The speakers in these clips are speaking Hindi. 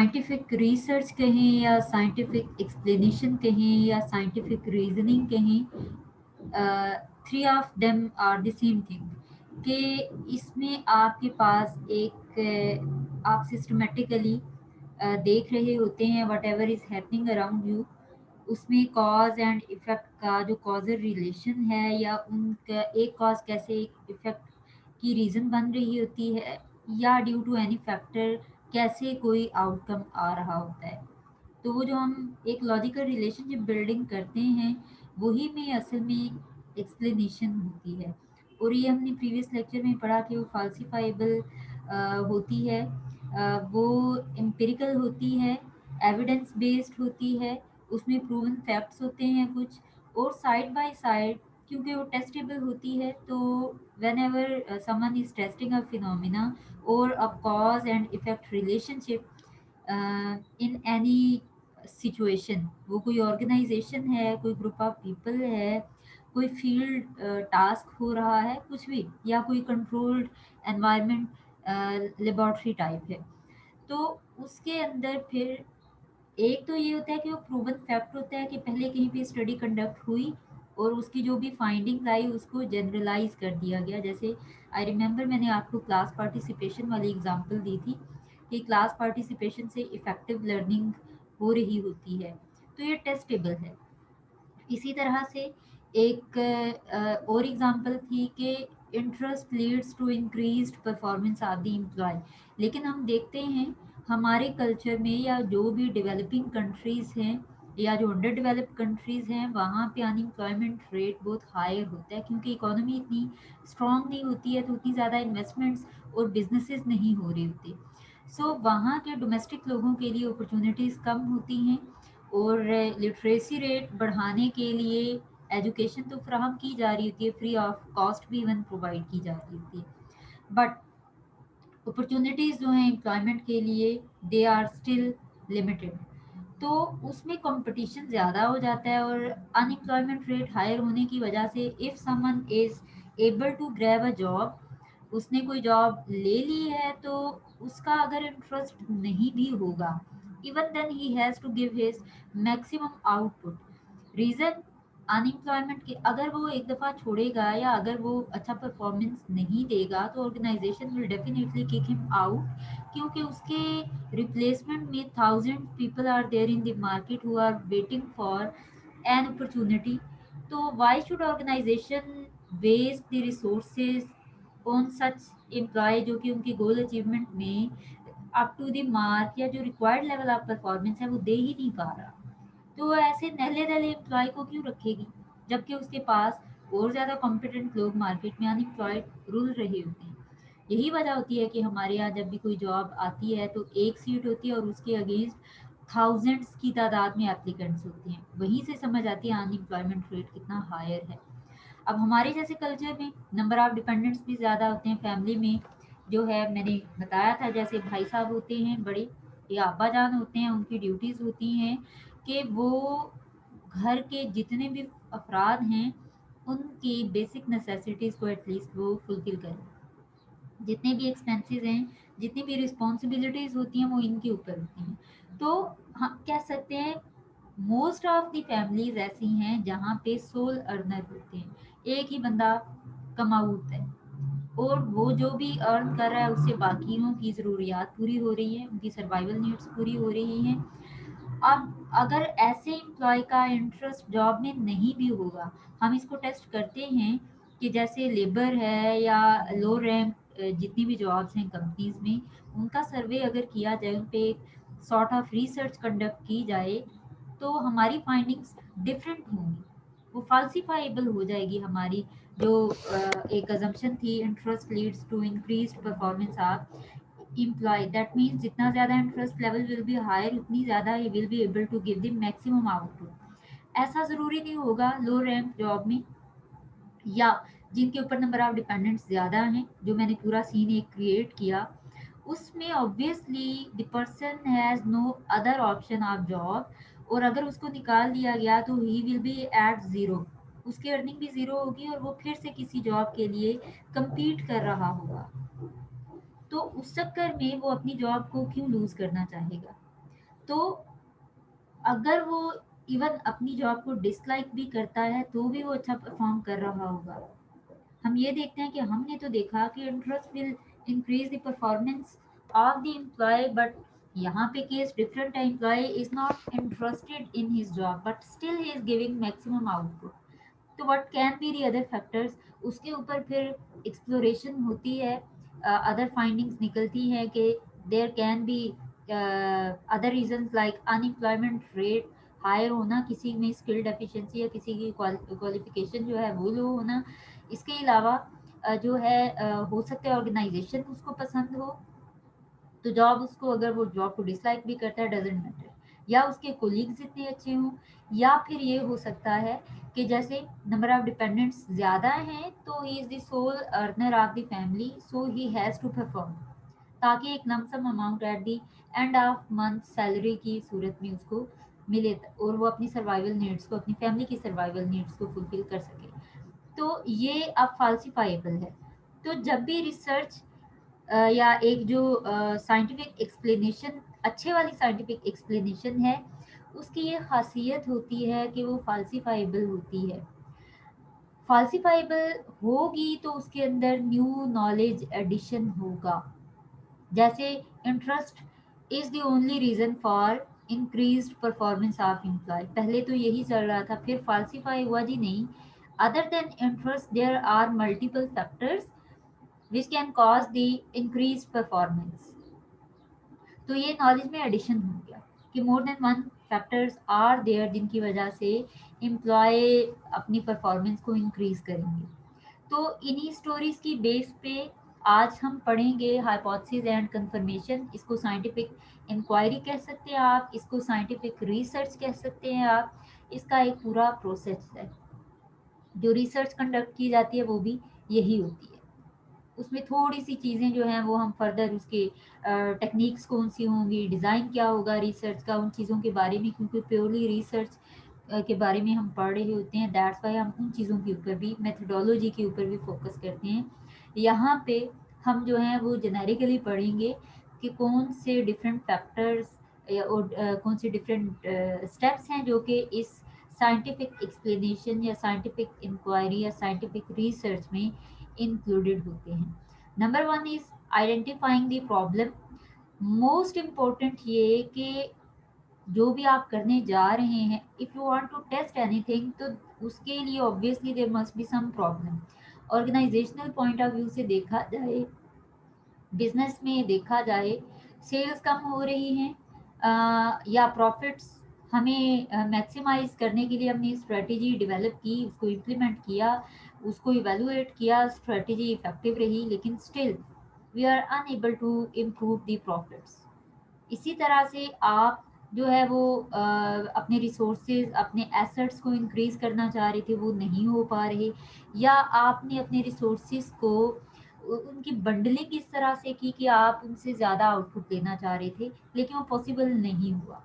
साइंटिफिक रिसर्च कहें या साइंटिफिक एक्सप्लेनेशन कहें या साइंटिफिक रीजनिंग कहें, three of them are the same thing, कि इसमें आपके पास एक आप सिस्टमेटिकली देख रहे होते हैं what ever is happening around you, उसमें कॉज एंड इफेक्ट का जो कॉजल रिलेशन है या उनका एक कॉज कैसे एक इफेक्ट की रीज़न बन रही होती है, या ड्यू टू एनी फैक्टर कैसे कोई आउटकम आ रहा होता है। तो वो जो हम एक लॉजिकल रिलेशनशिप बिल्डिंग करते हैं, वही में असल में एक्सप्लेनेशन होती है। और ये हमने प्रीवियस लेक्चर में पढ़ा कि वो फाल्सिफाइबल होती है, वो एम्पिरिकल होती है, एविडेंस बेस्ड होती है, उसमें प्रूवन फैक्ट्स होते हैं कुछ, और साइड बाय साइड क्योंकि वो टेस्टेबल होती है, तो whenever someone is testing a phenomena और a cause and effect relationship in any situation, वो कोई ऑर्गेनाइजेशन है, कोई ग्रुप ऑफ पीपल है, कोई फील्ड टास्क हो रहा है, कुछ भी, या कोई कंट्रोल्ड एनवायरनमेंट लेबोरेटरी टाइप है, तो उसके अंदर फिर एक तो ये होता है कि वो प्रूवन फैक्ट होता है कि पहले कहीं पे स्टडी कंडक्ट हुई और उसकी जो भी फाइंडिंग्स आई उसको जनरलाइज कर दिया गया। जैसे आई रिमेंबर मैंने आपको क्लास पार्टिसिपेशन वाली एग्जांपल दी थी कि क्लास पार्टिसिपेशन से इफ़ेक्टिव लर्निंग हो रही होती है, तो ये टेस्टेबल है। इसी तरह से एक और एग्जांपल थी कि interest leads to increased performance of the employee. लेकिन हम देखते हैं हमारे कल्चर में या जो भी डेवलपिंग कंट्रीज़ हैं या जो अंडर डेवलप्ड कंट्रीज़ हैं, वहाँ पे अनएम्प्लॉयमेंट रेट बहुत हायर होता है क्योंकि इकोनॉमी इतनी स्ट्रांग नहीं होती है, तो उतनी ज़्यादा इन्वेस्टमेंट्स और बिजनेसेस नहीं हो रहे होते। सो वहाँ के डोमेस्टिक लोगों के लिए अपॉर्चुनिटीज़ कम होती हैं, और लिटरेसी रेट बढ़ाने के लिए एजुकेशन तो फ्राहम की जा रही होती है, फ्री ऑफ कॉस्ट भी इवन प्रोवाइड की जा रही होती है, बट अपॉर्चुनिटीज़ जो हैं एम्प्लॉयमेंट के लिए दे आर स्टिल लिमिटेड। तो उसमें कंपटीशन ज़्यादा हो जाता है, और अनएम्प्लॉयमेंट रेट हायर होने की वजह से if someone is able to grab a job, उसने कोई जॉब ले ली है, तो उसका अगर इंटरेस्ट नहीं भी होगा, even then he has to give his maximum output. Reason unemployment के, अगर वो एक दफ़ा छोड़ेगा या अगर वो अच्छा परफॉर्मेंस नहीं देगा, तो organization will definitely kick him out, क्योंकि उसके रिप्लेसमेंट में thousand people are there in the market who are waiting for an opportunity. तो why should organization waste the resources on such employee जो कि उनके गोल अचीवमेंट में अप टू द मार्क या जो रिक्वायर्ड लेवल ऑफ परफॉर्मेंस है वो दे ही नहीं पा रहा। तो ऐसे नहले दहले एम्प्लॉय को क्यों रखेगी, जबकि उसके पास और ज़्यादा कॉम्पिटेंट लोग मार्केट में अनएम्प्लॉयड रुल रहे होते हैं। यही वजह होती है कि हमारे यहाँ जब भी कोई जॉब आती है तो एक सीट होती है और उसके अगेंस्ट थाउजेंड्स की तादाद में एप्लीकेंट्स होते हैं, वहीं से समझ आती है अनएम्प्लॉयमेंट रेट कितना हायर है। अब हमारे जैसे कल्चर में नंबर ऑफ डिपेंडेंट्स भी ज़्यादा होते हैं फैमिली में, जो है मैंने बताया था, जैसे भाई साहब होते हैं बड़े या अब्बा जान होते हैं, उनकी ड्यूटीज़ होती हैं कि वो घर के जितने भी अफराद हैं उनकी बेसिक नेसेसिटीज़ को एटलीस्ट वो फुलफिल करें। जितने भी एक्सपेंसेस हैं, जितनी भी रिस्पॉन्सिबिलिटीज़ होती हैं, वो इनके ऊपर होती हैं। तो हम कह सकते हैं मोस्ट ऑफ द फैमिलीज ऐसी हैं जहाँ पे सोल अर्नर होते हैं, एक ही बंदा कमाऊत है, और वो जो भी अर्न कर रहा है उससे बाकियों की ज़रूरियात पूरी हो रही है, उनकी सर्वाइवल नीड्स पूरी हो रही हैं। अब अगर ऐसे एम्प्लॉय का इंटरेस्ट जॉब में नहीं भी होगा, हम इसको टेस्ट करते हैं कि जैसे लेबर है या लो रैंक जितनी भी जॉब्स हैं कंपनीज में, उनका सर्वे अगर किया जाए, उन पे सॉर्ट ऑफ रिसर्च कंडक्ट की जाए, तो हमारी फाइंडिंग्स डिफरेंट होंगी, वो फाल्सिफाइबल हो जाएगी हमारी जो एक अजम्पशन थी, interest leads to increased performance of employee. That means जितना ज़्यादा interest level will be higher, उतनी ज़्यादा he will be able to give the maximum output. ऐसा ज़रूरी नहीं होगा लो रैंक जॉब में या जिनके ऊपर नंबर ऑफ डिपेंडेंट्स ज़्यादा हैं, जो मैंने पूरा सीन एक क्रिएट किया, उसमें obviously the person has no other option of job, और अगर उसको निकाल दिया गया तो he will be at zero, उसकी अर्निंग भी ज़ीरो होगी और वो फिर से किसी जॉब के लिए compete कर रहा होगा। तो उस चक्कर में वो अपनी जॉब को क्यों लूज़ करना चाहेगा। तो अगर वो इवन अपनी जॉब को डिसलाइक भी करता है तो भी वो अच्छा परफॉर्म कर रहा होगा। हम ये देखते हैं कि हमने तो देखा कि interest will increase the performance of the employee, but यहाँ पे केस डिफरेंट है। Employee is not interested in his job but still he is giving maximum output. तो what can be the other factors, उसके ऊपर फिर एक्सप्लोरेशन होती है, अदर फाइंडिंग्स निकलती हैं कि there can be other reasons like unemployment rate higher होना, किसी में स्किल डेफिशिएंसी या किसी की क्वालिफिकेशन जो है वो लो होना। इसके अलावा जो है हो सकता है ऑर्गेनाइजेशन उसको पसंद हो, तो जॉब उसको, अगर वो जॉब को डिसलाइक भी करता है डजेंट मैटर, या उसके कोलीग्स इतने अच्छे हों, या फिर ये हो सकता है कि जैसे नंबर ऑफ डिपेंडेंट्स ज़्यादा हैं तो he is the sole earner of the family, so he has to perform, ताकि एक lump sum amount at the end of month salary की सूरत में उसको मिले और वो अपनी सर्वाइवल नीड्स को, अपनी फैमिली की सर्वाइवल नीड्स को फुलफिल कर सके। तो ये अब फाल्सिफाइबल है। तो जब भी रिसर्च या एक जो साइंटिफिक एक्सप्लेनेशन, अच्छे वाली साइंटिफिक एक्सप्लेनेशन है, उसकी ये खासियत होती है कि वो फाल्सिफाइबल होती है। फाल्सिफाइबल होगी तो उसके अंदर न्यू नॉलेज एडिशन होगा। जैसे interest is the only reason for increased performance of employee, पहले तो यही चल रहा था, फिर फाल्सिफाई हुआ जी नहीं, other than interest there are multiple factors which can cause the increased performance। तो ये नॉलेज में एडिशन हो गया कि more than one factors are there जिनकी वजह से एम्प्लॉय अपनी परफॉर्मेंस को इंक्रीज करेंगे। तो इन्हीं स्टोरीज की बेस पे आज हम पढ़ेंगे हाइपोथेसिस एंड कंफर्मेशन। इसको साइंटिफिक इंक्वायरी कह सकते हैं आप, इसको साइंटिफिक रिसर्च कह सकते हैं आप। इसका एक पूरा प्रोसेस है, जो रिसर्च कंडक्ट की जाती है वो भी यही होती है। उसमें थोड़ी सी चीज़ें जो हैं वो हम फर्दर उसके टेक्निक्स कौन सी होंगी, डिज़ाइन क्या होगा रिसर्च का, उन चीज़ों के बारे में, क्योंकि प्योरली रिसर्च के बारे में हम पढ़ रहे होते हैं, दैट्स वाई हम उन चीज़ों के ऊपर भी, मेथडोलॉजी के ऊपर भी फोकस करते हैं। यहाँ पे हम जो हैं वो जेनेरिकली पढ़ेंगे कि कौन से डिफरेंट फैक्टर्स और कौन से डिफरेंट स्टेप्स हैं जो कि इस साइंटिफिक एक्सप्लेनेशन या साइंटिफिक इंक्वायरी या साइंटिफिक रिसर्च में इंक्लूडेड होते हैं। Number one is identifying the problem. Most important ये कि जो भी आप करने जा रहे हैं, if you want to test anything, तो उसके लिए obviously there must be some problem. Organizational point of view से देखा जाए, बिजनेस में देखा जाए, सेल्स कम हो रही हैं या प्रॉफिट्स हमें मैक्सिमाइज करने के लिए हमने स्ट्रेटेजी डेवलप की, उसको इम्प्लीमेंट किया, उसको इवेलुएट किया, स्ट्रेटेजी इफेक्टिव रही, लेकिन still we are unable to improve the profits. इसी तरह से आप जो है वो अपने रिसोर्सेज, अपने एसेट्स को इंक्रीज करना चाह रहे थे, वो नहीं हो पा रहे, या आपने अपने रिसोर्सेज को उनकी बंडलिंग इस तरह से की कि आप उनसे ज़्यादा आउटपुट लेना चाह रहे थे, लेकिन वो पॉसिबल नहीं हुआ,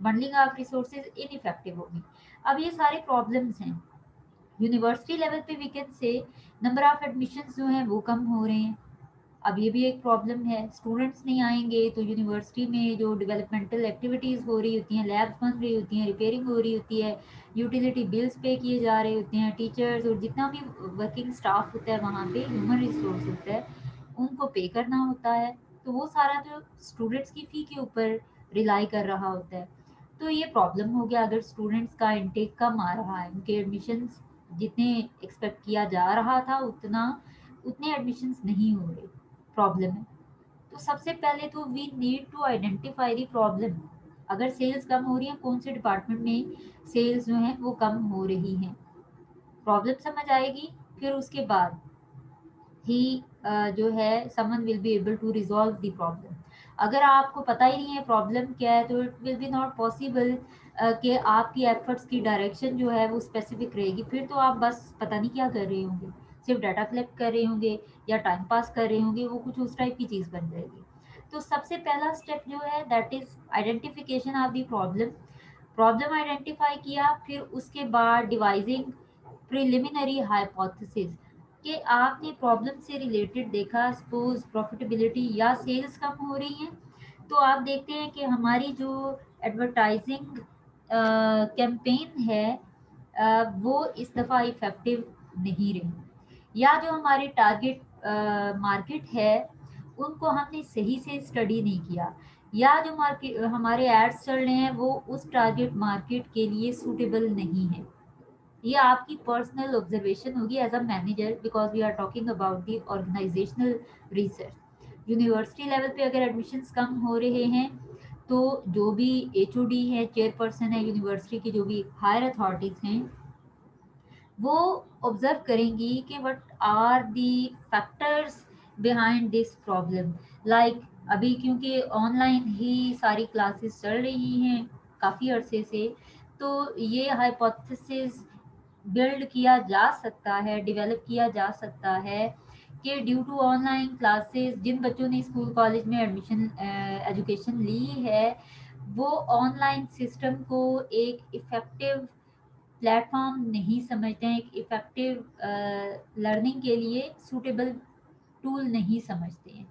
बंडलिंग ऑफ रिसोर्सेज इनइफेक्टिव होगी। अब ये सारे प्रॉब्लम्स हैं। यूनिवर्सिटी लेवल पे we can say number of admissions जो हैं वो कम हो रहे हैं। अब ये भी एक प्रॉब्लम है, स्टूडेंट्स नहीं आएंगे तो यूनिवर्सिटी में जो डेवलपमेंटल एक्टिविटीज़ हो रही होती हैं, लैब्स बन रही होती हैं, रिपेयरिंग हो रही होती है, यूटिलिटी बिल्स पे किए जा रहे होते हैं, टीचर्स और जितना भी वर्किंग स्टाफ होता है वहाँ पे, ह्यूमन रिसोर्स होता है, उनको पे करना होता है। तो वो सारा जो स्टूडेंट्स की फ़ी के ऊपर रिलाई कर रहा होता है। तो ये प्रॉब्लम हो गया, अगर स्टूडेंट्स का इनटेक कम आ रहा है, उनके एडमिशन्स जितने एक्सपेक्ट किया जा रहा था उतना, उतने एडमिशन्स नहीं हो रहे, प्रॉब्लम है। तो सबसे पहले तो we need to identify the problem. अगर सेल्स कम हो रही है, कौन से डिपार्टमेंट में सेल्स जो है वो कम हो रही हैं, प्रॉब्लम समझ आएगी, फिर उसके बाद ही जो है someone will be able to resolve the problem. अगर आपको पता ही नहीं है प्रॉब्लम क्या है तो it will be not possible कि आपकी एफर्ट्स की डायरेक्शन जो है वो स्पेसिफिक रहेगी, फिर तो आप बस पता नहीं क्या कर रहे होंगे, सिर्फ डाटा कलेक्ट कर रहे होंगे या टाइम पास कर रहे होंगे, वो कुछ उस टाइप की चीज़ बन जाएगी। तो सबसे पहला स्टेप जो है that is identification of the problem. Problem identify किया, फिर उसके बाद डिवाइजिंग प्रिलिमिनरी हाइपोथेसिस, कि आपने प्रॉब्लम से रिलेटेड देखा, सपोज प्रॉफिटेबिलिटी या सेल्स कम हो रही हैं, तो आप देखते हैं कि हमारी जो एडवर्टाइजिंग कैंपेन है वो इस दफ़ा इफ़ेक्टिव नहीं रही, या जो हमारे टारगेट मार्केट है उनको हमने सही से स्टडी नहीं किया, या जो मार्केट हमारे एड्स चल रहे हैं वो उस टारगेट मार्केट के लिए सूटेबल नहीं है। ये आपकी पर्सनल ऑब्जर्वेशन होगी as a manager, because we are talking about the organizational research. University level पे अगर एडमिशन्स कम हो रहे हैं तो जो भी HOD है, चेयरपर्सन है यूनिवर्सिटी की, जो भी हायर अथॉरिटीज़ हैं, वो ऑब्जर्व करेंगी कि what are the factors behind this problem. Like अभी क्योंकि ऑनलाइन ही सारी क्लासेस चल रही हैं काफ़ी अरसे से, तो ये हाइपोथेसिस बिल्ड किया जा सकता है, डेवलप किया जा सकता है कि ड्यू टू ऑनलाइन क्लासेस जिन बच्चों ने स्कूल कॉलेज में एडमिशन एजुकेशन ली है, वो ऑनलाइन सिस्टम को एक इफ़ेक्टिव प्लेटफॉर्म नहीं समझते हैं, एक इफ़ेक्टिव लर्निंग के लिए सूटेबल टूल नहीं समझते हैं,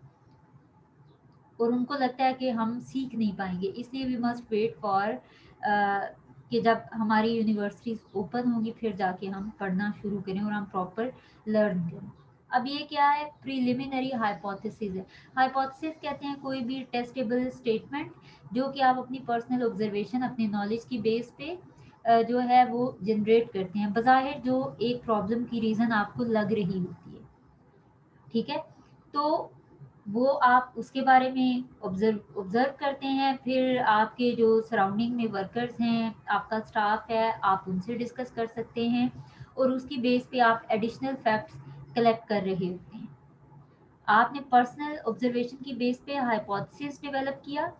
और उनको लगता है कि हम सीख नहीं पाएंगे, इसलिए वी मस्ट वेट फॉर कि जब हमारी यूनिवर्सिटीज़ ओपन होंगी फिर जाके हम पढ़ना शुरू करें और हम प्रॉपर लर्न करें। अब ये क्या है, प्रीलिमिनरी हाइपोथेसिस है। हाइपोथेसिस कहते हैं कोई भी टेस्टेबल स्टेटमेंट जो कि आप अपनी पर्सनल ऑब्जर्वेशन, अपने नॉलेज की बेस पे जो है वो जनरेट करते हैं, बज़ाहिर जो एक प्रॉब्लम की रीज़न आपको लग रही होती है, ठीक है। तो वो आप उसके बारे में ऑब्जर्व ऑब्जर्व करते हैं, फिर आपके जो सराउंडिंग में वर्कर्स हैं, आपका स्टाफ है, आप उनसे डिस्कस कर सकते हैं, और उसकी बेस पे आप एडिशनल फैक्ट्स कलेक्ट कर रहे होते हैं। आपने पर्सनल ऑब्जर्वेशन की बेस पे हाइपोथेसिस डेवलप किया,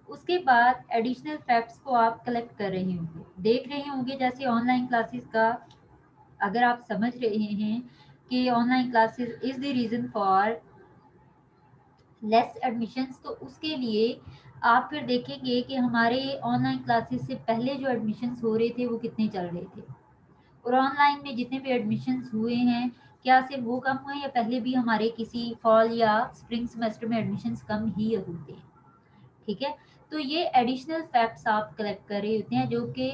उसके बाद एडिशनल फैक्ट्स को आप कलेक्ट कर रहे होंगे, देख रहे होंगे। जैसे ऑनलाइन क्लासेस का अगर आप समझ रहे हैं कि online classes is the reason for less admissions, तो उसके लिए आप फिर देखेंगे कि हमारे ऑनलाइन क्लासेस से पहले जो एडमिशन्स हो रहे थे वो कितने चल रहे थे, और ऑनलाइन में जितने भी एडमिशन्स हुए हैं क्या सिर्फ वो कम हुए, या पहले भी हमारे किसी फॉल या स्प्रिंग सेमेस्टर में एडमिशन्स कम ही होते हैं, ठीक है। तो ये एडिशनल फैक्ट्स आप कलेक्ट कर रहे होते हैं जो कि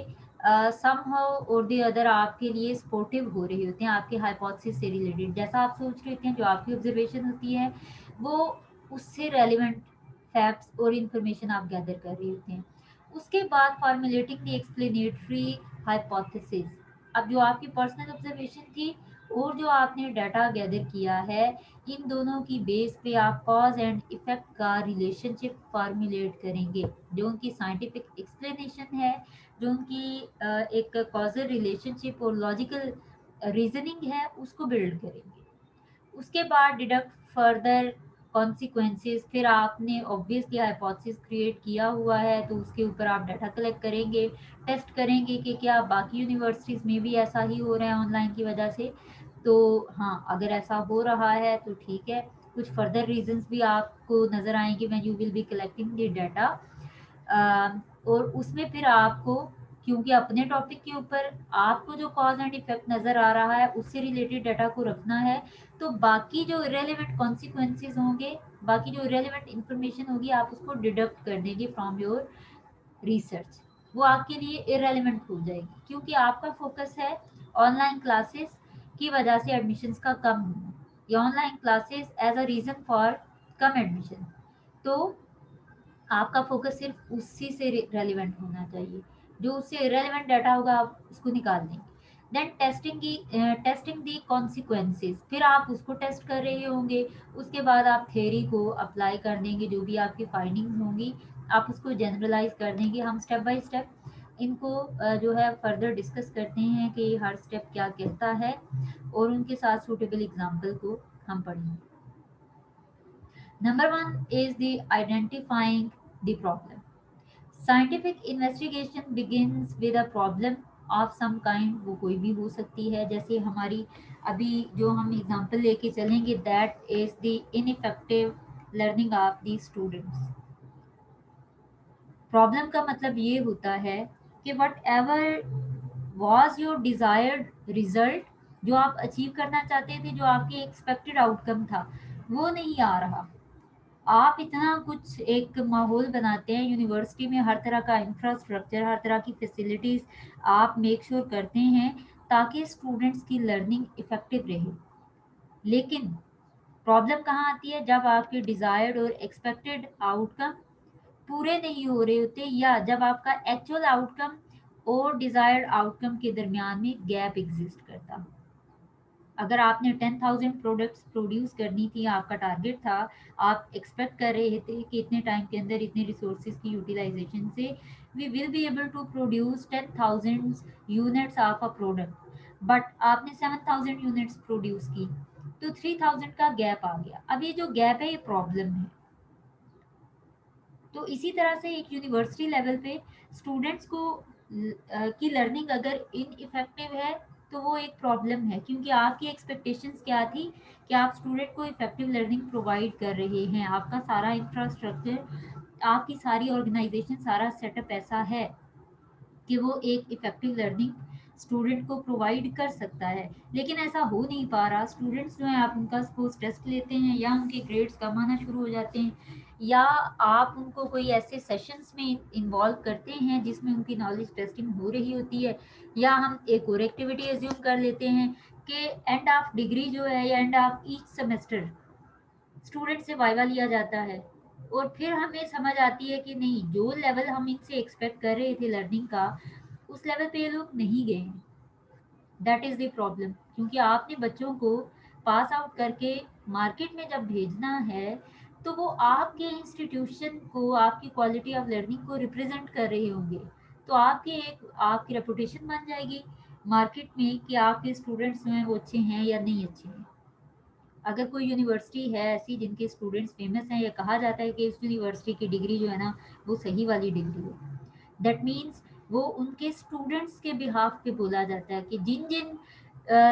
समहाउ और द अदर आपके लिए सपोर्टिव हो रहे होते हैं आपके हाइपोथेसिस से रिलेटेड। जैसा आप सोच रहे होते हैं, जो आपकी ऑब्जर्वेशन होती है वो उससे रेलिवेंट फैक्ट्स और इंफॉर्मेशन आप गैदर कर रहे होते हैं। उसके बाद फॉर्मुलेटिंग द एक्सप्लेनेटरी हाइपोथेसिस। अब जो आपकी पर्सनल ऑब्जर्वेशन थी और जो आपने डाटा गैदर किया है, इन दोनों की बेस पे आप कॉज एंड इफेक्ट का रिलेशनशिप फॉर्मुलेट करेंगे, जो उनकी साइंटिफिक एक्सप्लेनेशन है, जो उनकी एक कॉजल रिलेशनशिप और लॉजिकल रीजनिंग है, उसको बिल्ड करेंगे। उसके बाद डिडक्ट फर्दर कॉन्सिक्वेंसेस। फिर आपने ऑब्वियसली हाइपोथेसिस क्रिएट किया हुआ है तो उसके ऊपर आप डाटा कलेक्ट करेंगे, टेस्ट करेंगे कि क्या बाकी यूनिवर्सिटीज़ में भी ऐसा ही हो रहा है ऑनलाइन की वजह से। तो हाँ, अगर ऐसा हो रहा है तो ठीक है, कुछ फर्दर रीजंस भी आपको नज़र आएंगे when you will be collecting the data. और उसमें फिर आपको, क्योंकि अपने टॉपिक के ऊपर आपको जो कॉज एंड इफेक्ट नज़र आ रहा है उससे रिलेटेड डाटा को रखना है, तो बाकी जो इरेलीवेंट कॉन्सिक्वेंसेज होंगे, बाकी जो इरेलीवेंट इंफॉर्मेशन होगी, आप उसको डिडक्ट कर देंगे फ्रॉम योर रिसर्च। वो आपके लिए इरेलीवेंट हो जाएगी, क्योंकि आपका फोकस है ऑनलाइन क्लासेस की वजह से एडमिशन्स का कम होना, या online classes as a reason for कम एडमिशन। तो आपका फोकस सिर्फ उसी से रेलिवेंट होना चाहिए, जो उससे रेलिवेंट डाटा होगा आप उसको निकाल देंगे। देन टेस्टिंग दी कॉन्सिक्वेंसेस, फिर आप उसको टेस्ट कर रहे होंगे। उसके बाद आप थ्योरी को अप्लाई कर देंगे, जो भी आपकी फाइंडिंग्स होंगी आप उसको जनरलाइज कर देंगे। हम स्टेप बाय स्टेप इनको जो है फर्दर डिस्कस करते हैं कि हर स्टेप क्या कहता है, और उनके साथ सूटेबल एग्जाम्पल को हम पढ़ेंगे। Number one is the identifying the problem. Scientific investigation begins with a problem of some kind, वो कोई भी हो सकती है। जैसे हमारी अभी जो हम एग्जांपल लेके चलेंगे, that is the ineffective learning of the students. Problem का मतलब ये होता है कि what ever was your desired result, जो आप अचीव करना चाहते थे, जो आपके एक्सपेक्टेड आउटकम था, वो नहीं आ रहा। आप इतना कुछ एक माहौल बनाते हैं यूनिवर्सिटी में, हर तरह का इंफ्रास्ट्रक्चर, हर तरह की फैसिलिटीज़ आप मेक श्योर करते हैं ताकि स्टूडेंट्स की लर्निंग इफ़ेक्टिव रहे। लेकिन प्रॉब्लम कहाँ आती है? जब आपके डिज़ायर्ड और एक्सपेक्टेड आउटकम पूरे नहीं हो रहे होते, या जब आपका एक्चुअल आउटकम और डिज़ायर्ड आउटकम के दरमियान में गैप एग्जिस्ट करता। अगर आपने 10,000 प्रोडक्ट्स प्रोड्यूस करनी थी, आपका टारगेट था, आप एक्सपेक्ट कर रहे थे कि इतने टाइम के अंदर इतने रिसोर्सेज की यूटिलाइजेशन से we will be able to produce 10,000 units of a product, but आपने 7,000 यूनिट्स प्रोड्यूस की, तो 3,000 का गैप आ गया। अब ये जो गैप है ये प्रॉब्लम है। तो इसी तरह से एक यूनिवर्सिटी लेवल पे स्टूडेंट्स को की लर्निंग अगर इनइफेक्टिव है तो वो एक प्रॉब्लम है, क्योंकि आपकी एक्सपेक्टेशंस क्या थी कि आप स्टूडेंट को इफेक्टिव लर्निंग प्रोवाइड कर रहे हैं, आपका सारा इंफ्रास्ट्रक्चर, आपकी सारी ऑर्गेनाइजेशन, सारा सेटअप ऐसा है कि वो एक इफेक्टिव लर्निंग स्टूडेंट को प्रोवाइड कर सकता है। लेकिन ऐसा हो नहीं पा रहा। स्टूडेंट्स जो हैं, आप उनका सपोज टेस्ट लेते हैं या उनके ग्रेड्स कम आना शुरू हो जाते हैं, या आप उनको कोई ऐसे सेशंस में इन्वॉल्व करते हैं जिसमें उनकी नॉलेज टेस्टिंग हो रही होती है, या हम एक और एक्टिविटी एज्यूम कर लेते हैं कि एंड ऑफ डिग्री जो है या end of each semester student से वाइवा लिया जाता है, और फिर हमें समझ आती है कि नहीं, जो लेवल हम इनसे एक्सपेक्ट कर रहे थे लर्निंग का, उस लेवल पे ये लोग नहीं गए हैं। दैट इज़ द प्रॉब्लम, क्योंकि आपने बच्चों को पास आउट करके मार्केट में जब भेजना है, तो वो आपके इंस्टीट्यूशन को, आपकी क्वालिटी ऑफ लर्निंग को रिप्रेजेंट कर रहे होंगे। तो आपकी रेपुटेशन बन जाएगी मार्केट में कि आपके स्टूडेंट्स जो हैं वो अच्छे हैं या नहीं अच्छे हैं। अगर कोई यूनिवर्सिटी है ऐसी जिनके स्टूडेंट्स फेमस हैं, या कहा जाता है कि इस यूनिवर्सिटी की डिग्री जो है ना वो सही वाली डिग्री है, दैट मीन्स वो उनके स्टूडेंट्स के बिहाफ पे बोला जाता है कि जिन जिन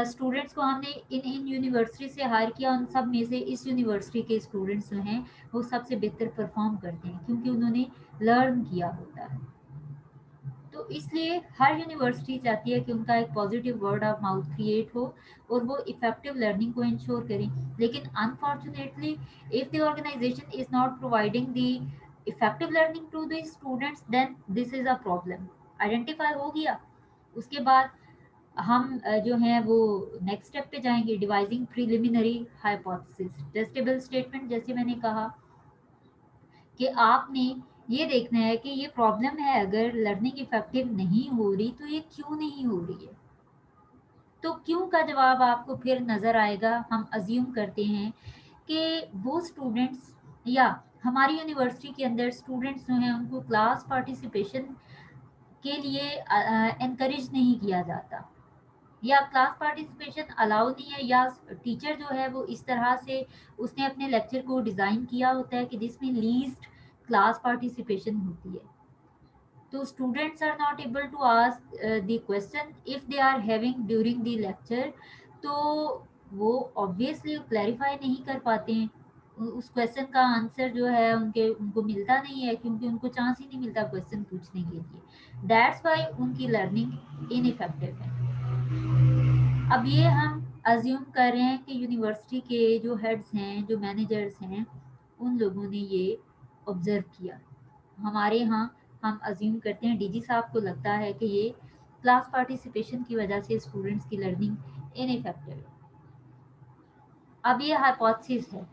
स्टूडेंट्स को हमने इन इन यूनिवर्सिटी से हायर किया, उन सब में से इस यूनिवर्सिटी के स्टूडेंट्स जो हैं वो सबसे बेहतर परफॉर्म करते हैं, क्योंकि उन्होंने लर्न किया होता है। तो इसलिए हर यूनिवर्सिटी चाहती है कि उनका एक positive word of mouth create हो और वो इफेक्टिव लर्निंग को इंश्योर करें। लेकिन unfortunately, if the organization is not providing the effective learning to the students, then this is a problem. Identify हो गया। उसके बाद हम जो है वो नेक्स्ट स्टेप पे जाएंगे, devising preliminary hypothesis testable statement. जैसे मैंने कहा कि आपने ये देखना है कि ये प्रॉब्लम है, अगर लर्निंग इफेक्टिव नहीं हो रही तो ये क्यों नहीं हो रही है। तो क्यों का जवाब आपको फिर नज़र आएगा। हम अज्यूम करते हैं कि वो स्टूडेंट्स, या हमारी यूनिवर्सिटी के अंदर स्टूडेंट्स जो हैं उनको क्लास पार्टिसिपेशन के लिए एनकरेज नहीं किया जाता, या क्लास पार्टिसिपेशन अलाउ नहीं है, या टीचर जो है वो इस तरह से उसने अपने लेक्चर को डिज़ाइन किया होता है कि जिसमें लीस्ट क्लास पार्टिसिपेशन होती है। तो students are not able to ask the question if they are having during the lecture, तो वो ऑब्वियसली क्लैरिफाई नहीं कर पाते हैं। उस क्वेश्चन का आंसर जो है उनको मिलता नहीं है, क्योंकि उनको चांस ही नहीं मिलता क्वेश्चन पूछने के लिए। दैट्स वाई उनकी लर्निंग इनइफेक्टिव है। अब ये हम अज्यूम कर रहे हैं कि यूनिवर्सिटी के जो हेड्स हैं, जो मैनेजर्स हैं, उन लोगों ने ये ऑब्जर्व किया। हमारे यहाँ हम अज्यूम करते हैं डीजी साहब को लगता है कि ये क्लास पार्टिसिपेशन की वजह से स्टूडेंट्स की लर्निंग इनइफेक्टिव है। अब ये हाइपोथेसिस है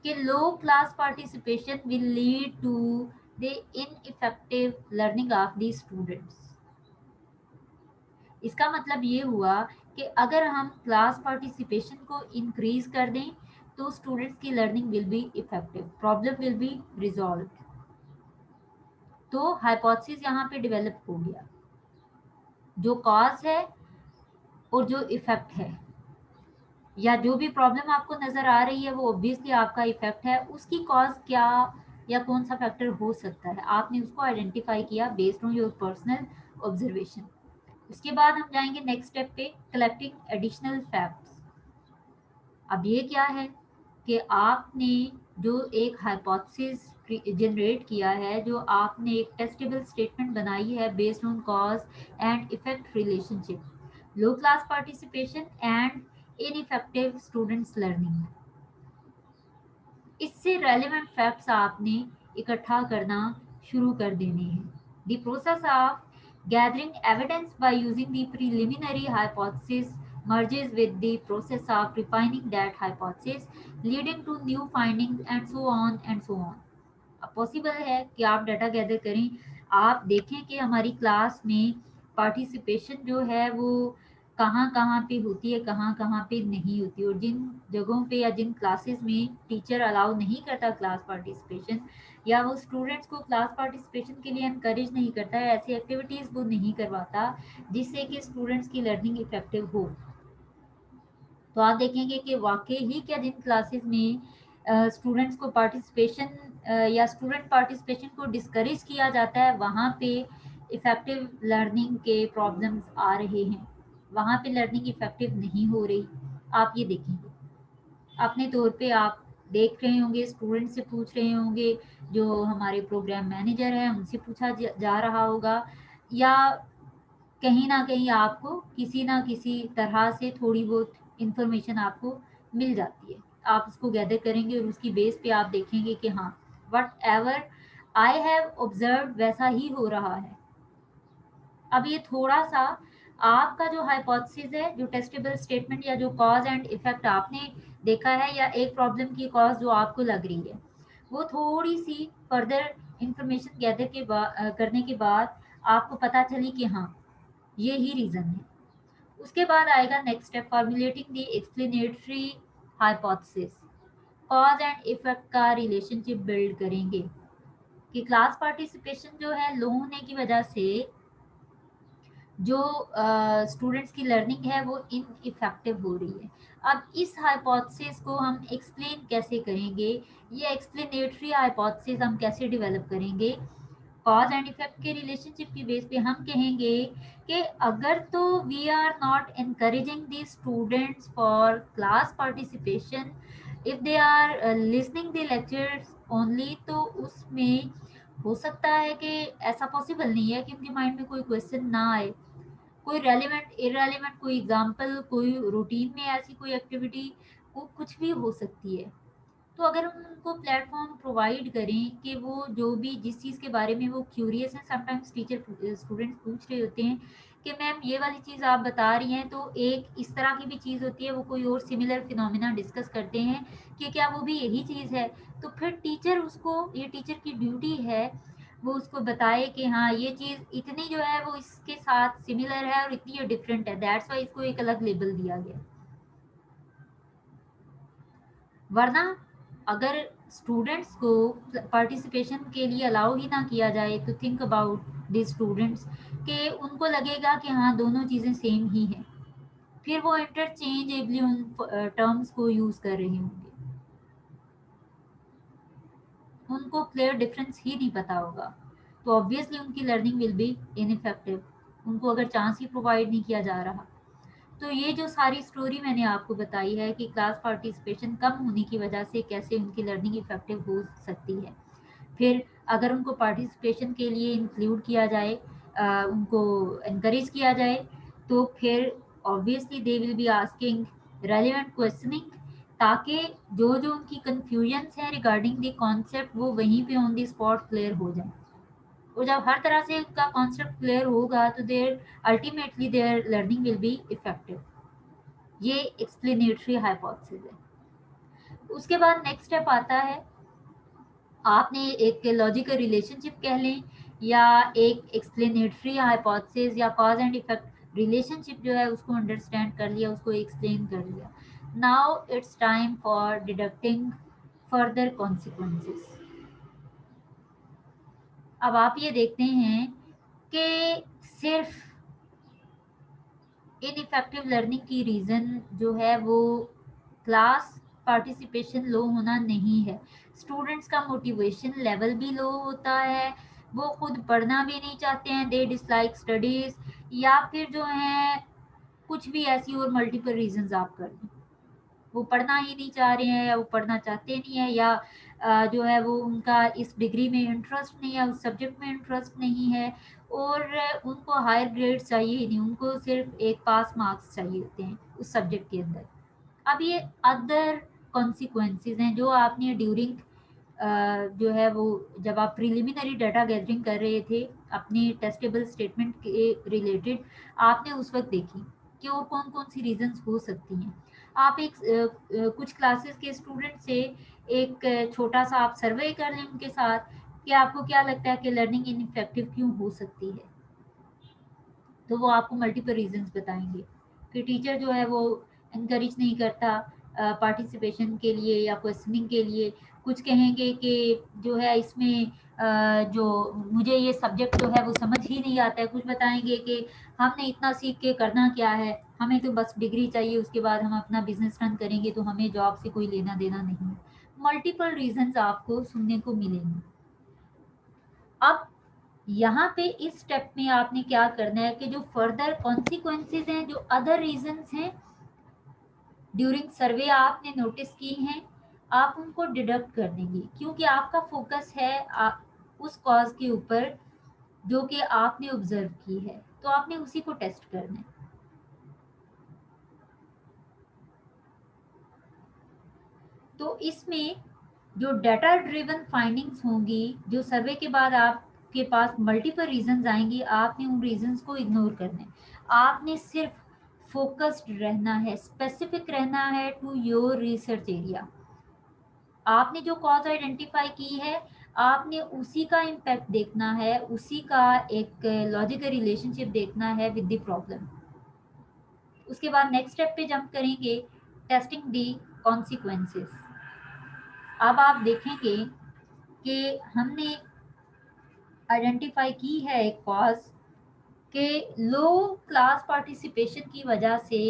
कि low class participation will lead to the ineffective learning of the students. इसका मतलब ये हुआ कि अगर हम क्लास पार्टिसिपेशन को इंक्रीज कर दें तो स्टूडेंट्स की learning will be effective, problem will be resolve. तो हाइपोथेसिस यहाँ पे डेवलप हो गया, जो कॉज है और जो इफेक्ट है, या जो भी प्रॉब्लम आपको नजर आ रही है वो ऑब्वियसली आपका इफेक्ट है। उसकी कॉज क्या या कौन सा फैक्टर हो सकता है, आपने उसको आइडेंटिफाई किया based on your personal observation. उसके बाद हम जाएंगे नेक्स्ट स्टेप पे, कलेक्टिंग एडिशनल फैक्ट्स। अब ये क्या है कि आपने जो एक हाइपोथेसिस जनरेट किया है, जो आपने एक टेस्टेबल स्टेटमेंट बनाई है based on cause and effect relationship, low class participation and ineffective students learning. इससे रेलेवेंट फैक्ट्स आपने इकट्ठा करना शुरू कर देने हैं। The process of gathering evidence by using the preliminary hypothesis merges with the process of refining that hypothesis, leading to new findings and so on and so on. अब पॉसिबल है कि आप डाटा गैदर करें, आप देखें कि हमारी क्लास में पार्टिसिपेशन जो है वो कहाँ कहाँ पे होती है, कहाँ कहाँ पे नहीं होती, और जिन जगहों पे या जिन क्लासेस में टीचर अलाउ नहीं करता क्लास पार्टिसिपेशन, या वो स्टूडेंट्स को क्लास पार्टिसिपेशन के लिए इनकरेज नहीं करता है, ऐसी एक्टिविटीज़ वो नहीं करवाता जिससे कि स्टूडेंट्स की लर्निंग इफेक्टिव हो, तो आप देखेंगे कि वाकई ही क्या जिन क्लासेस में स्टूडेंट्स को पार्टिसिपेशन या स्टूडेंट पार्टिसिपेशन को डिस्करेज किया जाता है, वहाँ पे इफ़ेक्टिव लर्निंग के प्रॉब्लम्स आ रहे हैं, वहाँ पे लर्निंग इफ़ेक्टिव नहीं हो रही। आप ये देखेंगे अपने तौर पे, आप देख रहे होंगे, स्टूडेंट से पूछ रहे होंगे, जो हमारे प्रोग्राम मैनेजर हैं उनसे पूछा जा रहा होगा, या कहीं ना कहीं आपको किसी ना किसी तरह से थोड़ी बहुत इंफॉर्मेशन आपको मिल जाती है, आप उसको गैदर करेंगे और उसकी बेस पे आप देखेंगे कि हाँ, what ever I have observe वैसा ही हो रहा है। अब ये थोड़ा सा आपका जो हाइपोथेसिस है, जो टेस्टेबल स्टेटमेंट या जो कॉज एंड इफेक्ट आपने देखा है, या एक प्रॉब्लम की कॉज जो आपको लग रही है, वो थोड़ी सी फर्दर इंफॉर्मेशन गैदर के बाद करने के बाद आपको पता चली कि हाँ, ये ही रीज़न है। उसके बाद आएगा next step, formulating the explanatory hypothesis. Cause and effect का रिलेशनशिप बिल्ड करेंगे कि क्लास पार्टिसिपेशन जो है लो होने की वजह से जो स्टूडेंट्स की लर्निंग है वो इनइफेक्टिव हो रही है। अब इस हाइपोथेसिस को हम एक्सप्लेन कैसे करेंगे, ये एक्सप्लेनेटरी हाइपोथेसिस हम कैसे डेवलप करेंगे, कॉज एंड इफेक्ट के रिलेशनशिप की बेस पे हम कहेंगे कि अगर तो we are not encouraging the students for class participation, if they are listening the lectures only, तो उसमें हो सकता है कि ऐसा पॉसिबल नहीं है कि उनके माइंड में कोई क्वेश्चन ना आए, कोई रेलिवेंट इरेलीवेंट कोई एग्जांपल, कोई रूटीन में ऐसी कोई एक्टिविटी, वो कुछ भी हो सकती है। तो अगर हम उनको प्लेटफॉर्म प्रोवाइड करें कि वो जो भी जिस चीज़ के बारे में वो क्यूरियस हैं, समटाइम्स टीचर स्टूडेंट्स पूछ रहे होते हैं कि मैम ये वाली चीज़ आप बता रही हैं, तो एक इस तरह की भी चीज़ होती है, वो कोई और सिमिलर फिनोमिना डिस्कस करते हैं कि क्या वो भी यही चीज़ है, तो फिर टीचर उसको, ये टीचर की ड्यूटी है, वो उसको बताए कि हाँ, ये चीज़ इतनी जो है वो इसके साथ सिमिलर है और इतनी ये डिफरेंट है, दैट्स वाई इसको एक अलग लेबल दिया गया। वरना अगर स्टूडेंट्स को पार्टिसिपेशन के लिए अलाउ ही ना किया जाए, तो थिंक अबाउट द स्टूडेंट्स कि उनको लगेगा कि हाँ, दोनों चीज़ें सेम ही हैं, फिर वो इंटरचेंजेबली उन टर्म्स को यूज़ कर रहे होंगे, उनको क्लियर डिफरेंस ही नहीं पता होगा, तो ऑब्वियसली उनकी लर्निंग विल बी इनइफेक्टिव, उनको अगर चांस ही प्रोवाइड नहीं किया जा रहा। तो ये जो सारी स्टोरी मैंने आपको बताई है कि क्लास पार्टिसिपेशन कम होने की वजह से कैसे उनकी लर्निंग इफेक्टिव हो सकती है, फिर अगर उनको पार्टिसिपेशन के लिए इंक्लूड किया जाए, उनको इनकरेज किया जाए, तो फिर obviously they will be asking relevant questioning, ताकि जो जो उनकी कन्फ्यूजन्स हैं रिगार्डिंग द कॉन्सेप्ट वो वहीं पे ऑन द स्पॉट क्लियर हो जाए, और जब हर तरह से उनका कॉन्सेप्ट क्लियर होगा तो there ultimately there learning will be effective. ये एक्सप्लेनेटरी हाइपोथेसिस है। उसके बाद नेक्स्ट स्टेप आता है, आपने एक लॉजिकल रिलेशनशिप कह लें या एक एक्सप्लेनेटरी हाइपोथेसिस या कॉज एंड इफेक्ट रिलेशनशिप जो है उसको अंडरस्टैंड कर लिया, उसको एक्सप्लेन कर लिया। Now it's time for deducting further consequences. अब आप ये देखते हैं कि सिर्फ इनइफेक्टिव लर्निंग की रीज़न जो है वो क्लास पार्टिसिपेशन लो होना नहीं है, स्टूडेंट्स का मोटिवेशन लेवल भी लो होता है, वो खुद पढ़ना भी नहीं चाहते हैं, दे डिसलाइक स्टडीज़, या फिर जो है कुछ भी ऐसी और मल्टीपल रीजंस आप कर दें, वो पढ़ना ही नहीं चाह रहे हैं, या वो पढ़ना चाहते नहीं है, या जो है वो उनका इस डिग्री में इंटरेस्ट नहीं है, उस सब्जेक्ट में इंटरेस्ट नहीं है, और उनको हायर ग्रेड चाहिए ही नहीं, उनको सिर्फ एक पास मार्क्स चाहिए होते हैं उस सब्जेक्ट के अंदर। अब ये अदर कॉन्सिक्वेंसेज हैं जो आपने ड्यूरिंग जो है वो जब आप प्रिलिमिनरी डाटा गैदरिंग कर रहे थे अपनी टेस्टेबल स्टेटमेंट के रिलेटेड, आपने उस वक्त देखी कि और कौन कौन सी रीजंस हो सकती हैं। आप एक कुछ क्लासेस के स्टूडेंट से एक छोटा सा आप सर्वे कर लें उनके साथ कि आपको क्या लगता है कि लर्निंग इनइफेक्टिव क्यों हो सकती है, तो वो आपको मल्टीपल रीजंस बताएंगे कि टीचर जो है वो इनकरेज नहीं करता पार्टिसिपेशन के लिए या क्वेश्चनिंग के लिए। कुछ कहेंगे कि जो है इसमें जो मुझे ये सब्जेक्ट जो है वो समझ ही नहीं आता है। कुछ बताएंगे कि हमने इतना सीख के करना क्या है, हमें तो बस डिग्री चाहिए, उसके बाद हम अपना बिजनेस रन करेंगे तो हमें जॉब से कोई लेना देना नहीं है। मल्टीपल रीजंस आपको सुनने को मिलेंगे। अब यहाँ पे इस स्टेप में आपने क्या करना है कि जो फर्दर कॉन्सिक्वेंसेज हैं, जो अदर रीजंस हैं ड्यूरिंग सर्वे आपने नोटिस की हैं, आप उनको डिडक्ट कर देंगे, क्योंकि आपका फोकस है उस कॉज के ऊपर जो कि आपने ऑब्जर्व की है, तो आपने उसी को टेस्ट करना है। तो इसमें जो डाटा ड्रिवन फाइंडिंग्स होंगी, जो सर्वे के बाद आपके पास मल्टीपल रीजंस आएंगी, आपने उन रीजंस को इग्नोर करना है। आपने सिर्फ फोकस्ड रहना है, स्पेसिफिक रहना है टू योर रिसर्च एरिया। आपने जो कॉज आइडेंटिफाई की है, आपने उसी का इम्पैक्ट देखना है, उसी का एक लॉजिकल रिलेशनशिप देखना है विद द प्रॉब्लम। उसके बाद नेक्स्ट स्टेप पे जंप करेंगे, टेस्टिंग दी कॉन्सिक्वेंसेस। अब आप देखेंगे कि हमने आइडेंटिफाई की है एक कॉज के लो क्लास पार्टिसिपेशन की वजह से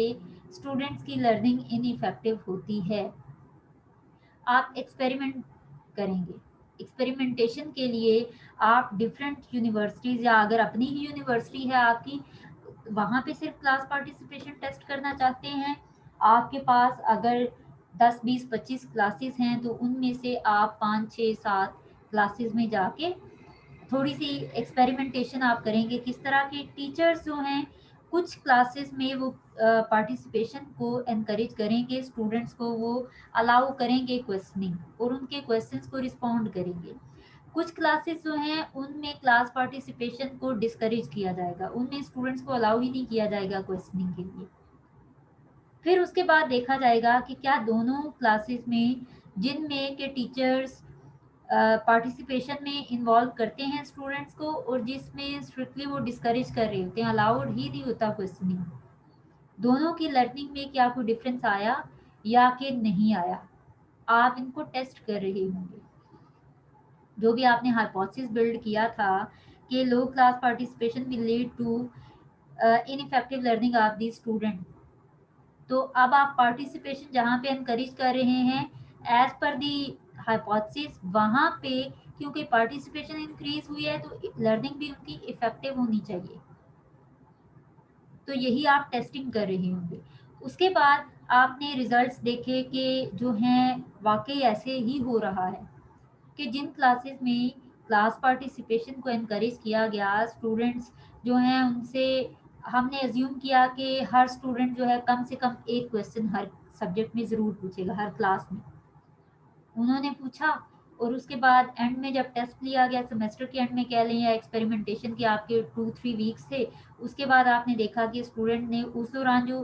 स्टूडेंट्स की लर्निंग इनइफेक्टिव होती है। आप एक्सपेरिमेंट करेंगे। एक्सपेरिमेंटेशन के लिए आप डिफरेंट यूनिवर्सिटीज़ या अगर अपनी ही यूनिवर्सिटी है आपकी, वहाँ पे सिर्फ क्लास पार्टिसिपेशन टेस्ट करना चाहते हैं, आपके पास अगर 10 20 25 क्लासेस हैं तो उनमें से आप 5 6 7 क्लासेस में जाके थोड़ी सी एक्सपेरिमेंटेशन आप करेंगे। किस तरह के टीचर्स जो हैं कुछ क्लासेस में वो पार्टिसिपेशन को एनकरेज करेंगे, स्टूडेंट्स को वो अलाउ करेंगे क्वेश्चनिंग और उनके क्वेश्चंस को रिस्पॉन्ड करेंगे। कुछ क्लासेस जो हैं उनमें क्लास पार्टिसिपेशन को डिस्करेज किया जाएगा, उनमें स्टूडेंट्स को अलाउ ही नहीं किया जाएगा क्वेश्चनिंग के लिए। फिर उसके बाद देखा जाएगा कि क्या दोनों क्लासेस में जिनमें के टीचर्स पार्टिसिपेशन में इन्वॉल्व करते हैं स्टूडेंट्स को और जिसमें स्ट्रिक्टली वो डिस्करेज कर रहे होते हैं, अलाउड ही नहीं होता क्वेश्चनिंग, दोनों की लर्निंग में क्या कोई डिफरेंस आया या कि नहीं आया, आप इनको टेस्ट कर रहे होंगे। जो भी आपने हाइपोथेसिस बिल्ड किया था कि low class participation will lead to ineffective learning of the student, तो अब आप पार्टिसिपेशन जहाँ पे एनकरेज कर रहे हैं एज पर दी हाइपोथेसिस, वहाँ पे क्योंकि पार्टिसिपेशन इंक्रीज हुई है तो लर्निंग भी उनकी इफेक्टिव होनी चाहिए, तो यही आप टेस्टिंग कर रहे होंगे। उसके बाद आपने रिजल्ट्स देखे कि जो हैं वाकई ऐसे ही हो रहा है कि जिन क्लासेस में क्लास पार्टिसिपेशन को एनकरेज किया गया, स्टूडेंट्स जो हैं उनसे हमने एज्यूम किया कि हर स्टूडेंट जो है कम से कम एक क्वेश्चन हर सब्जेक्ट में ज़रूर पूछेगा हर क्लास में, उन्होंने पूछा। और उसके बाद एंड में जब टेस्ट लिया गया, सेमेस्टर के एंड में कह लें या एक्सपेरिमेंटेशन के आपके 2-3 वीक्स थे, उसके बाद आपने देखा कि स्टूडेंट ने उस दौरान जो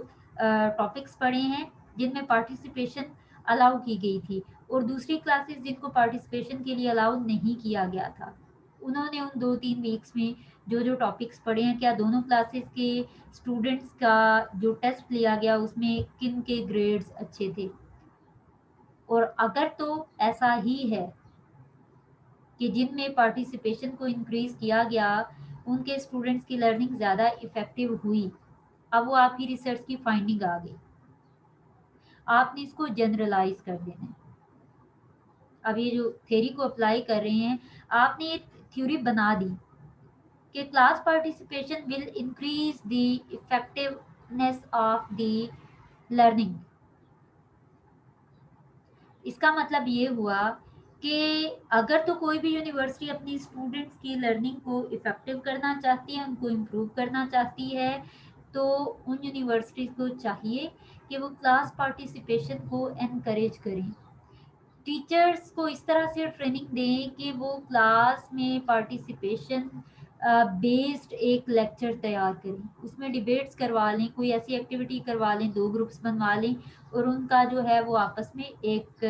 टॉपिक्स पढ़े हैं जिनमें पार्टिसिपेशन अलाउ की गई थी और दूसरी क्लासेस जिनको पार्टिसिपेशन के लिए अलाउ नहीं किया गया था, उन्होंने उन 2-3 वीक्स में जो जो टॉपिक्स पढ़े हैं, क्या दोनों क्लासेस के स्टूडेंट्स का जो टेस्ट लिया गया उसमें किन के ग्रेड्स अच्छे थे। और अगर तो ऐसा ही है कि जिनमें पार्टिसिपेशन को इंक्रीज किया गया उनके स्टूडेंट्स की लर्निंग ज़्यादा इफेक्टिव हुई, अब वो आपकी रिसर्च की फाइंडिंग आ गई, आपने इसको जनरलाइज कर देना है। अब ये जो थ्योरी को अप्लाई कर रहे हैं, आपने ये थ्योरी बना दी कि class participation will increase the effectiveness of the learning. इसका मतलब ये हुआ कि अगर तो कोई भी यूनिवर्सिटी अपनी स्टूडेंट्स की लर्निंग को इफेक्टिव करना चाहती है, उनको इम्प्रूव करना चाहती है, तो उन यूनिवर्सिटीज़ को चाहिए कि वो क्लास पार्टिसिपेशन को एनकरेज करें। टीचर्स को इस तरह से ट्रेनिंग दें कि वो क्लास में पार्टिसिपेशन बेस्ड एक लेक्चर तैयार करें, उसमें डिबेट्स करवा लें, कोई ऐसी एक्टिविटी करवा लें, 2 ग्रुप्स बनवा लें और उनका जो है वो आपस में एक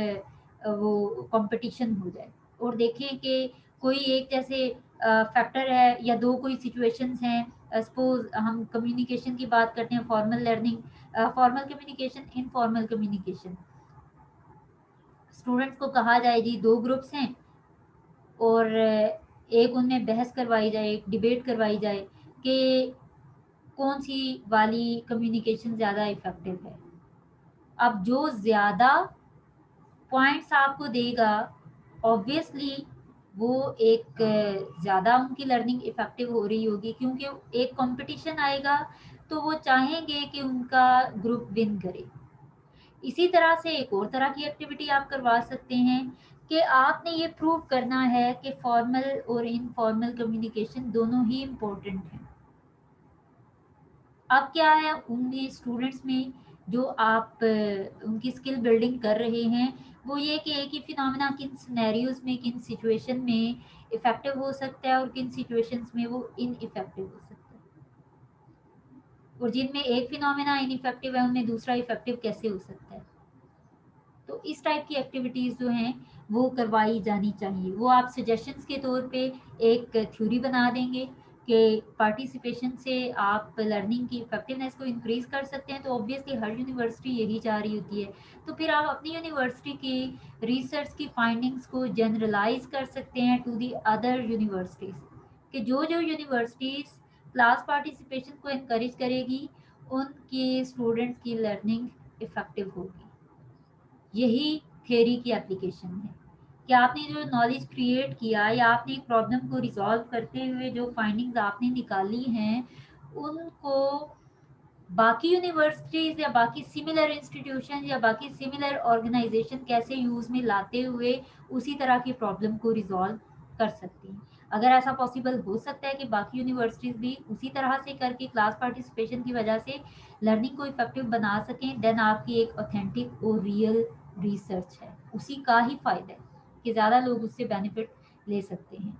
वो कंपटीशन हो जाए और देखें कि कोई एक जैसे फैक्टर है या 2 कोई सिचुएशंस हैं। सपोज़ हम कम्युनिकेशन की बात करते हैं, formal learning, formal communication, informal communication. Students को कहा जाए जी 2 ग्रुप्स हैं और एक उनमें बहस करवाई जाए, एक डिबेट करवाई जाए कि कौन सी वाली कम्युनिकेशन ज़्यादा इफ़ेक्टिव है। अब जो ज़्यादा पॉइंट्स आपको देगा ऑब्वियसली वो एक ज़्यादा उनकी लर्निंग इफ़ेक्टिव हो रही होगी, क्योंकि एक कंपटीशन आएगा तो वो चाहेंगे कि उनका ग्रुप विन करे। इसी तरह से एक और तरह की एक्टिविटी आप करवा सकते हैं कि आपने ये प्रूव करना है कि फॉर्मल और इनफॉर्मल कम्युनिकेशन दोनों ही इम्पोर्टेंट हैं। अब क्या है उनमें स्टूडेंट्स में जो आप उनकी स्किल बिल्डिंग कर रहे हैं वो ये कि एक ही फिनोमेना किन सिनेरियोज में, किन सिचुएशन में इफेक्टिव हो सकता है और किन सिचुएशंस में वो इनइफेक्टिव हो सकता है, और जिनमें एक फिनोमेना इनइफेक्टिव है उनमें दूसरा इफेक्टिव कैसे हो सकता है। तो इस टाइप की एक्टिविटीज़ जो हैं वो करवाई जानी चाहिए। वो आप सजेशंस के तौर पे एक थ्योरी बना देंगे कि पार्टिसिपेशन से आप लर्निंग की इफेक्टिवनेस को इंक्रीज़ कर सकते हैं, तो ऑब्वियसली हर यूनिवर्सिटी यही चाह रही होती है। तो फिर आप अपनी यूनिवर्सिटी की रिसर्च की फाइंडिंग्स को जनरलाइज कर सकते हैं टू दी अदर यूनिवर्सिटीज़, कि जो जो यूनिवर्सिटीज़ क्लास पार्टिसिपेशन को इनकरेज करेगी उनके स्टूडेंट्स की लर्निंग इफेक्टिव होगी। यही थ्योरी की एप्लीकेशन है कि आपने जो नॉलेज क्रिएट किया या आपने एक प्रॉब्लम को रिजॉल्व करते हुए जो फाइंडिंग्स आपने निकाली हैं उनको बाकी यूनिवर्सिटीज़ या बाकी सिमिलर इंस्टीट्यूशन या बाकी सिमिलर ऑर्गेनाइजेशन कैसे यूज़ में लाते हुए उसी तरह की प्रॉब्लम को रिजॉल्व कर सकती हैं। अगर ऐसा पॉसिबल हो सकता है कि बाकी यूनिवर्सिटीज़ भी उसी तरह से करके क्लास पार्टिसिपेशन की वजह से लर्निंग को इफेक्टिव बना सकें, देन आपकी एक ऑथेंटिक और रियल रिसर्च है, उसी का ही फ़ायदा है कि ज़्यादा लोग उससे बेनिफिट ले सकते हैं।